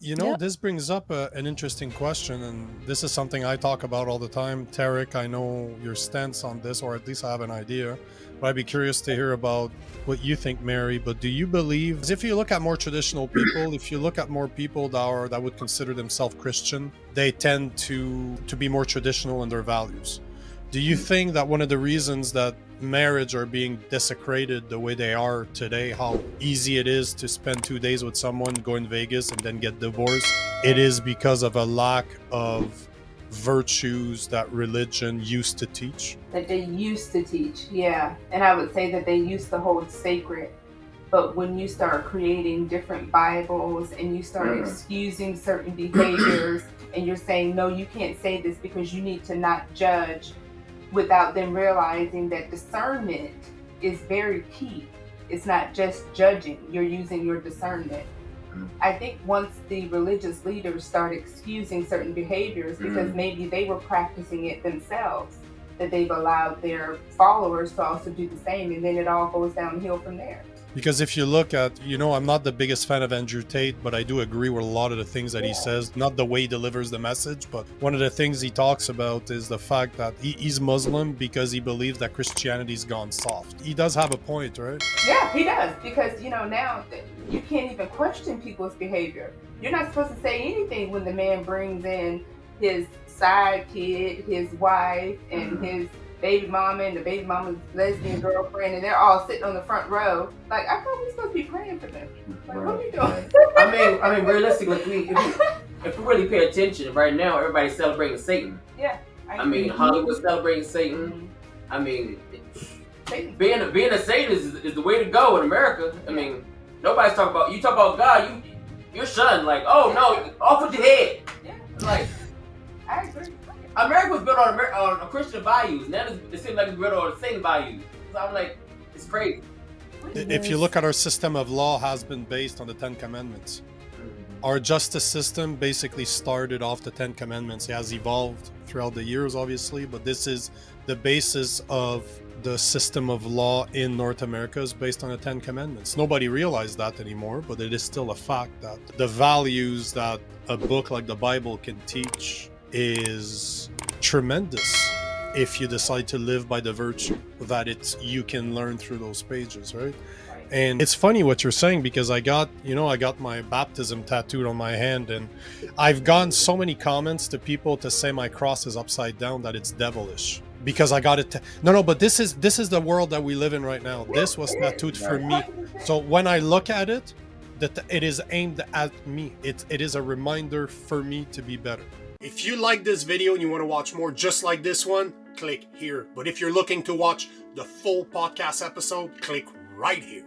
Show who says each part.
Speaker 1: Yep.
Speaker 2: This brings up an interesting question, and this is something I talk about all the time. Tarek, I know your stance on this, or at least I have an idea, but I'd be curious to hear about what you think, Mary. But do you believe, 'cause if you look at more traditional people, if you look at more people that would consider themselves Christian, they tend to be more traditional in their values. Do you think that one of the reasons that marriage are being desecrated the way they are today, how easy it is to spend 2 days with someone, go in Vegas, and then get divorced, it is because of a lack of virtues that religion used to teach?
Speaker 3: That they used to teach, yeah. And I would say that they used to hold sacred. But when you start creating different Bibles and you start excusing certain behaviors and you're saying, no, you can't say this because you need to not judge, without them realizing that discernment is very key. It's not just judging, you're using your discernment. I think once the religious leaders start excusing certain behaviors because maybe they were practicing it themselves, that they've allowed their followers to also do the same, and then it all goes downhill from there.
Speaker 2: Because if you look at, I'm not the biggest fan of Andrew Tate, but I do agree with a lot of the things that he says, not the way he delivers the message, but one of the things he talks about is the fact that he's Muslim because he believes that Christianity's gone soft. He does have a point, right?
Speaker 3: Yeah, he does, because now you can't even question people's behavior. You're not supposed to say anything when the man brings in his side kid, his wife, and his baby mama and the baby mama's lesbian girlfriend, and they're all sitting on the front row. Like, I thought we were supposed to be praying for them. Like, what are you doing?
Speaker 4: I mean, realistically, if we really pay attention, right now everybody's celebrating Satan.
Speaker 3: Yeah.
Speaker 4: I mean, Hollywood's celebrating Satan. I mean, being a Satanist is the way to go in America. I mean, nobody's talking about, you talk about God, you're shunned. Like, oh no, off with your head.
Speaker 3: Yeah.
Speaker 4: Like,
Speaker 3: I agree.
Speaker 4: America was built on Christian values. Now it seems like it's built on Satan values. So I'm like, it's crazy.
Speaker 2: If you look at our system of law, has been based on the 10 Commandments. Our justice system basically started off the 10 Commandments. It has evolved throughout the years, obviously, but this is the basis of the system of law in North America is based on the 10 Commandments. Nobody realized that anymore, but it is still a fact that the values that a book like the Bible can teach is tremendous if you decide to live by the virtue that you can learn through those pages, right? And it's funny what you're saying, because I got my baptism tattooed on my hand, and I've gotten so many comments to people to say my cross is upside down, that it's devilish because I got it. No, but this is the world that we live in right now. This was tattooed for me. So when I look at it, that it is aimed at me. It is a reminder for me to be better. If you like this video and you want to watch more just like this one, click here. But if you're looking to watch the full podcast episode, click right here.